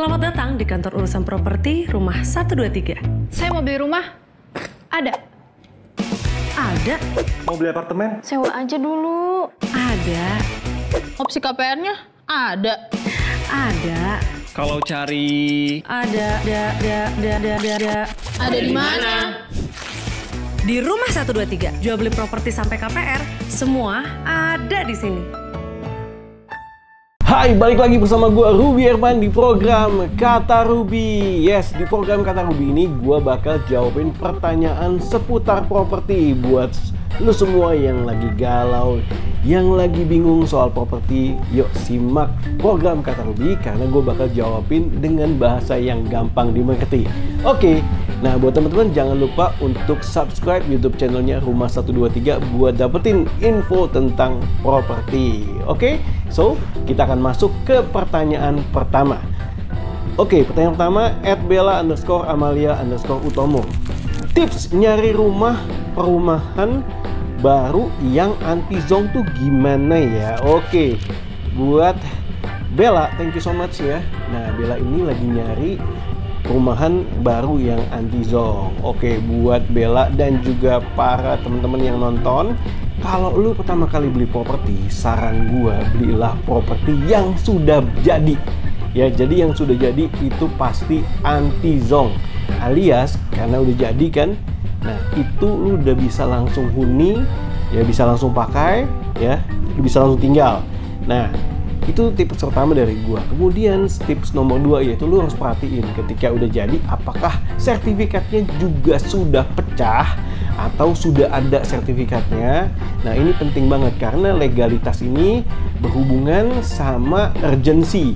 Selamat datang di kantor urusan properti Rumah 123. Saya mau beli rumah. Ada. Ada. Mau beli apartemen? Sewa aja dulu. Ada. Opsi KPR-nya? Ada. Ada. Kalau cari... Ada. Ada di mana? Di Rumah 123. Jual beli properti sampai KPR, semua ada di sini. Hai, balik lagi bersama gue Ruby Erman di program Kata Ruby. Yes, di program Kata Ruby ini gue bakal jawabin pertanyaan seputar properti buat lu semua yang lagi galau, yang lagi bingung soal properti. Yuk simak program Kata Ruby karena gue bakal jawabin dengan bahasa yang gampang dimengerti. Oke, nah buat teman-teman jangan lupa untuk subscribe YouTube channelnya Rumah 123 buat dapetin info tentang properti. Oke, so kita akan masuk ke pertanyaan pertama. Oke, pertanyaan pertama @bella_amalia_utomo. Tips nyari rumah perumahan baru yang anti zonk tuh gimana ya? Oke, buat Bella, thank you so much ya. Nah, Bella ini lagi nyari perumahan baru yang anti zonk. Oke, buat Bella dan juga para teman-teman yang nonton, kalau lu pertama kali beli properti, saran gua belilah properti yang sudah jadi. Ya, jadi yang sudah jadi itu pasti anti zonk. Alias karena udah jadi kan. Nah, itu lu udah bisa langsung huni, ya bisa langsung pakai, ya, lu bisa langsung tinggal. Nah, itu tips pertama dari gua. Kemudian tips nomor 2 yaitu lu harus perhatiin ketika udah jadi apakah sertifikatnya juga sudah pecah atau sudah ada sertifikatnya. Nah, ini penting banget karena legalitas ini berhubungan sama urgency.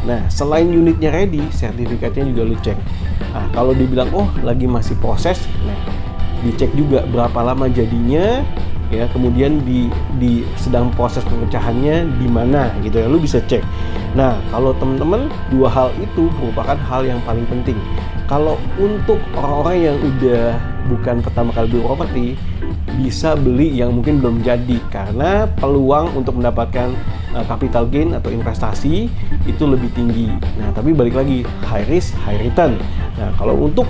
Nah, selain unitnya ready, sertifikatnya juga lu cek. Nah, kalau dibilang oh lagi masih proses, nah dicek juga berapa lama jadinya, ya, kemudian di sedang proses pemecahannya di mana gitu ya, lu bisa cek. Nah, kalau teman-teman, dua hal itu merupakan hal yang paling penting. Kalau untuk orang-orang yang udah bukan pertama kali beli properti, bisa beli yang mungkin belum jadi karena peluang untuk mendapatkan capital gain atau investasi itu lebih tinggi. Nah, tapi balik lagi, high risk, high return. Nah, kalau untuk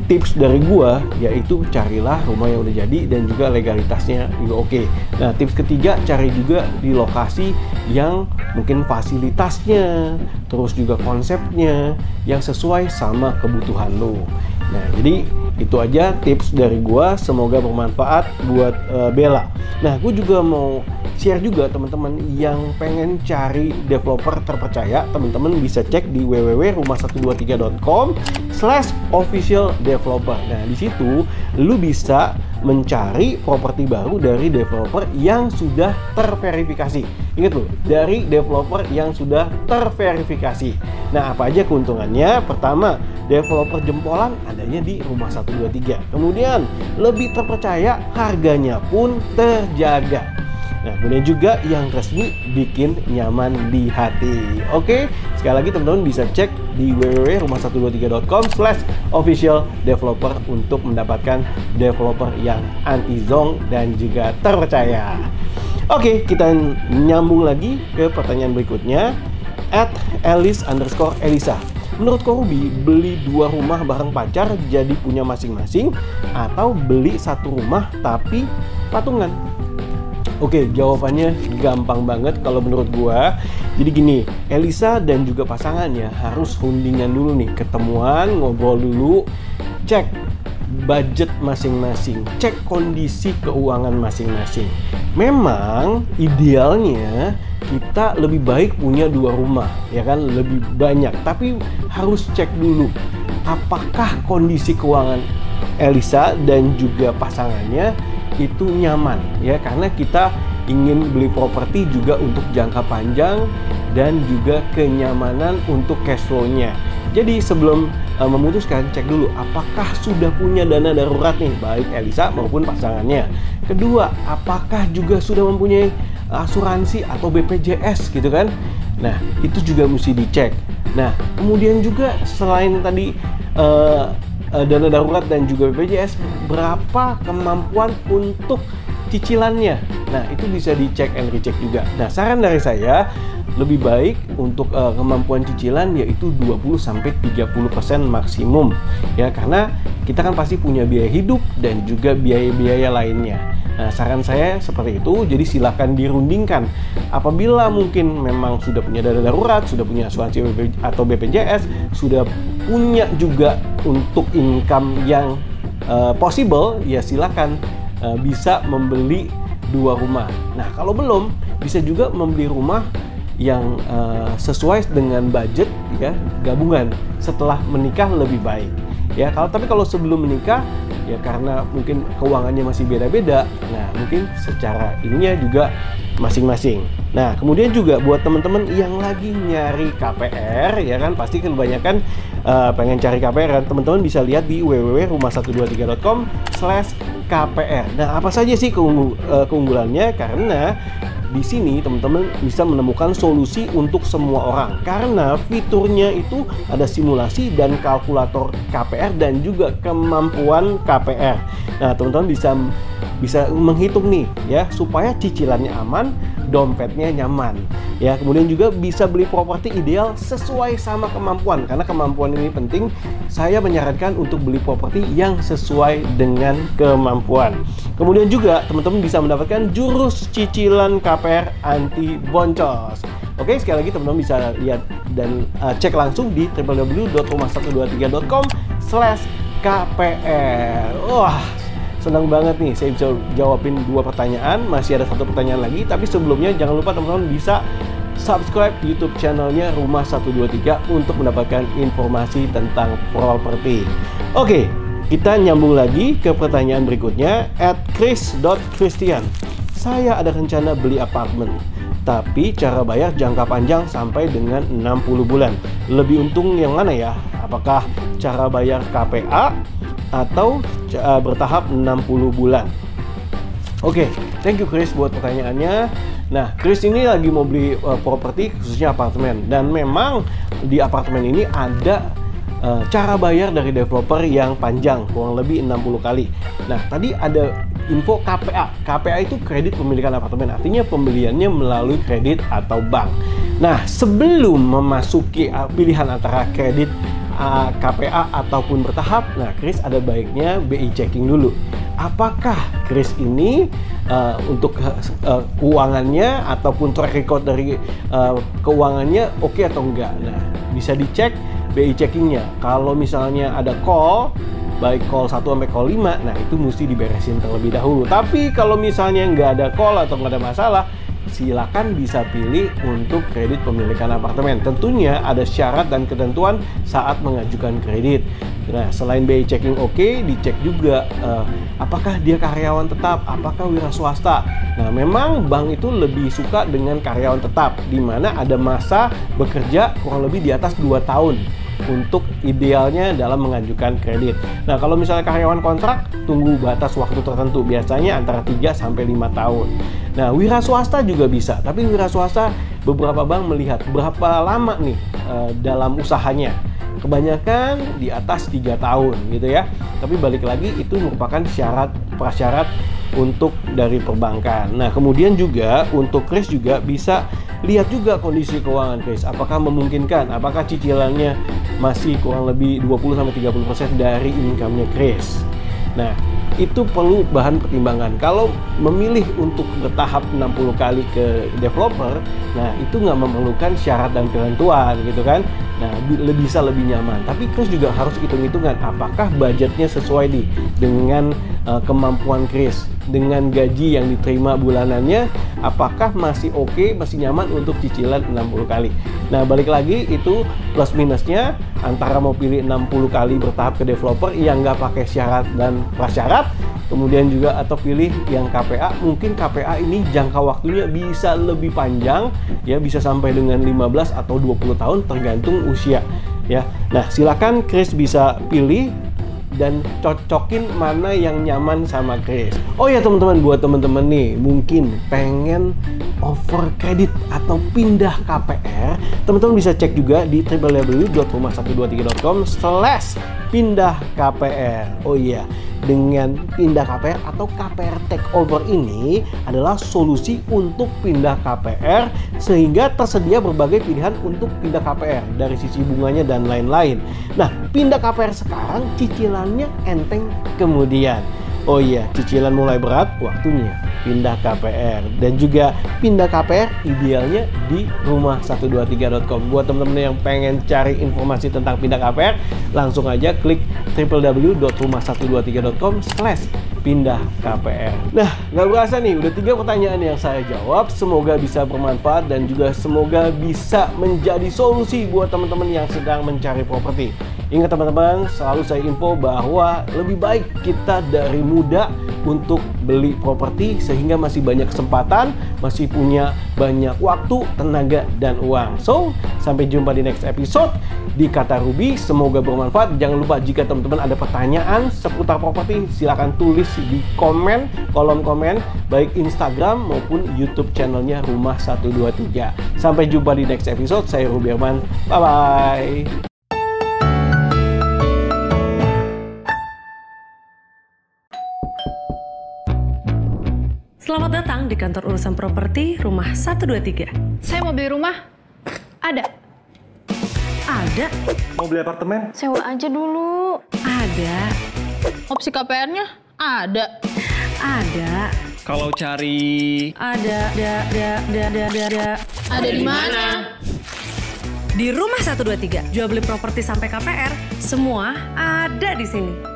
tips dari gua yaitu carilah rumah yang udah jadi dan juga legalitasnya juga oke. Nah, tips ketiga, cari juga di lokasi yang mungkin fasilitasnya, terus juga konsepnya yang sesuai sama kebutuhan lo. Nah, jadi itu aja tips dari gua, semoga bermanfaat buat Bella. Nah, gue juga mau share juga teman-teman yang pengen cari developer terpercaya, teman-teman bisa cek di www.rumah123.com/official-developer. Nah, di situ lu bisa mencari properti baru dari developer yang sudah terverifikasi. Ingat loh, dari developer yang sudah terverifikasi. Nah, apa aja keuntungannya? Pertama, developer jempolan adanya di Rumah 123. Kemudian, lebih terpercaya, harganya pun terjaga. Nah, kemudian juga yang resmi bikin nyaman di hati. Oke, sekali lagi teman-teman bisa cek di www.rumah123.com/official-developer untuk mendapatkan developer yang anti zonk dan juga terpercaya. Oke, kita nyambung lagi ke pertanyaan berikutnya @elis_elisa. Menurut Ruby, beli 2 rumah bareng pacar jadi punya masing-masing atau beli 1 rumah tapi patungan? Oke, jawabannya gampang banget kalau menurut gua. Jadi gini, Elisa dan juga pasangannya harus hundingan dulu nih, ketemuan, ngobrol dulu, cek budget masing-masing, cek kondisi keuangan masing-masing. Memang idealnya kita lebih baik punya 2 rumah, ya kan, lebih banyak. Tapi harus cek dulu apakah kondisi keuangan Elisa dan juga pasangannya itu nyaman, ya, karena kita ingin beli properti juga untuk jangka panjang dan juga kenyamanan untuk cash flow-nya. Jadi sebelum memutuskan, cek dulu apakah sudah punya dana darurat nih, baik Elisa maupun pasangannya. Kedua, apakah juga sudah mempunyai asuransi atau BPJS gitu kan. Nah, itu juga mesti dicek. Nah, kemudian juga selain tadi dana darurat dan juga BPJS, berapa kemampuan untuk cicilannya. Nah, itu bisa dicek and recheck juga. Nah, saran dari saya, lebih baik untuk kemampuan cicilan yaitu 20-30% maksimum ya, karena kita kan pasti punya biaya hidup dan juga biaya-biaya lainnya. Nah, saran saya seperti itu, jadi silakan dirundingkan. Apabila mungkin memang sudah punya dana darurat, sudah punya asuransi atau BPJS, sudah punya juga untuk income yang possible, ya silakan bisa membeli 2 rumah. Nah, kalau belum, bisa juga membeli rumah yang sesuai dengan budget ya, gabungan. Setelah menikah lebih baik. Ya, kalau sebelum menikah ya karena mungkin keuangannya masih beda-beda, nah mungkin secara ininya juga masing-masing. Nah, kemudian juga buat teman-teman yang lagi nyari KPR ya kan, pasti kebanyakan pengen cari KPR kan, teman-teman bisa lihat di www.rumah123.com/KPR. Nah, apa saja sih keunggulannya? Karena di sini teman-teman bisa menemukan solusi untuk semua orang, karena fiturnya itu ada simulasi dan kalkulator KPR dan juga kemampuan KPR. Nah, teman-teman bisa menghitung nih ya, supaya cicilannya aman, dompetnya nyaman ya. Kemudian juga bisa beli properti ideal sesuai sama kemampuan, karena kemampuan ini penting. Saya menyarankan untuk beli properti yang sesuai dengan kemampuan. Kemudian juga teman-teman bisa mendapatkan jurus cicilan KPR anti boncos. Oke, sekali lagi teman-teman bisa lihat dan cek langsung di www.rumah123.com/KPR. Wah, senang banget nih saya bisa jawabin 2 pertanyaan. Masih ada 1 pertanyaan lagi, tapi sebelumnya jangan lupa teman-teman bisa subscribe YouTube channelnya Rumah 123 untuk mendapatkan informasi tentang properti. Oke, kita nyambung lagi ke pertanyaan berikutnya @chris.christian. Saya ada rencana beli apartemen, tapi cara bayar jangka panjang sampai dengan 60 bulan. Lebih untung yang mana ya? Apakah cara bayar KPA atau bertahap 60 bulan? Oke, thank you Chris buat pertanyaannya. Nah, Chris ini lagi mau beli properti khususnya apartemen, dan memang di apartemen ini ada cara bayar dari developer yang panjang, kurang lebih 60 kali. Nah, tadi ada info KPA. KPA itu kredit pemilikan apartemen, artinya pembeliannya melalui kredit atau bank. Nah, sebelum memasuki pilihan antara kredit KPA ataupun bertahap, nah Chris ada baiknya BI checking dulu. Apakah Chris ini untuk keuangannya ataupun track record dari keuangannya oke atau enggak? Nah, bisa dicek BI checkingnya. Kalau misalnya ada call, baik call 1 sampai call 5, nah itu mesti diberesin terlebih dahulu. Tapi kalau misalnya nggak ada call atau nggak ada masalah, silakan bisa pilih untuk kredit pemilikan apartemen. Tentunya ada syarat dan ketentuan saat mengajukan kredit. Nah, selain BI checking oke, dicek juga apakah dia karyawan tetap, apakah wira swasta. Nah, memang bank itu lebih suka dengan karyawan tetap, di mana ada masa bekerja kurang lebih di atas 2 tahun untuk idealnya dalam mengajukan kredit. Nah, kalau misalnya karyawan kontrak, tunggu batas waktu tertentu, biasanya antara 3 sampai 5 tahun. Nah, wira swasta juga bisa, tapi wira swasta beberapa bank melihat berapa lama nih dalam usahanya. Kebanyakan di atas 3 tahun gitu ya. Tapi balik lagi itu merupakan prasyarat untuk dari perbankan. Nah, kemudian juga untuk Chris juga bisa lihat juga kondisi keuangan Chris. Apakah memungkinkan? Apakah cicilannya masih kurang lebih 20-30% dari income-nya Chris? Nah, itu perlu bahan pertimbangan. Kalau memilih untuk bertahap 60 kali ke developer, nah itu nggak memerlukan syarat dan ketentuan gitu kan. Nah, bisa lebih nyaman. Tapi Chris juga harus hitung-hitungan apakah budgetnya sesuai nih dengan kemampuan Chris, dengan gaji yang diterima bulanannya, apakah masih oke, masih nyaman untuk cicilan 60 kali. Nah, balik lagi itu plus minusnya antara mau pilih 60 kali bertahap ke developer yang nggak pakai syarat dan prasyarat, kemudian juga atau pilih yang KPA. Mungkin KPA ini jangka waktunya bisa lebih panjang ya, bisa sampai dengan 15 atau 20 tahun tergantung usia ya. Nah, silakan Chris bisa pilih dan cocokin mana yang nyaman sama Chris. Oh ya teman-teman, buat teman-teman nih mungkin pengen over kredit atau pindah KPR, teman-teman bisa cek juga di www.rumah123.com/pindah KPR. Oh iya, dengan pindah KPR atau KPR takeover ini adalah solusi untuk pindah KPR sehingga tersedia berbagai pilihan untuk pindah KPR dari sisi bunganya dan lain-lain. Nah, pindah KPR sekarang cicilannya enteng kemudian. Oh iya, cicilan mulai berat, waktunya pindah KPR. Dan juga pindah KPR idealnya di rumah123.com. Buat teman-teman yang pengen cari informasi tentang pindah KPR, langsung aja klik www.rumah123.com/pindah KPR. Nah, nggak berasa nih, udah 3 pertanyaan yang saya jawab. Semoga bisa bermanfaat dan juga semoga bisa menjadi solusi buat teman-teman yang sedang mencari properti. Ingat teman-teman, selalu saya info bahwa lebih baik kita dari muda untuk beli properti sehingga masih banyak kesempatan, masih punya banyak waktu, tenaga, dan uang. So, sampai jumpa di next episode di Kata Ruby. Semoga bermanfaat. Jangan lupa jika teman-teman ada pertanyaan seputar properti, silahkan tulis di kolom komen, baik Instagram maupun YouTube channelnya Rumah 123. Sampai jumpa di next episode. Saya Ruby Herman. Bye-bye. Selamat datang di kantor urusan properti Rumah 123. Saya mau beli rumah. Ada. Ada, Mau beli apartemen? Sewa aja dulu. ada, Opsi KPR-nya ada. ada, Kalau cari ada. Ada di mana? Di Rumah 123, jual beli properti sampai KPR, semua ada di sini.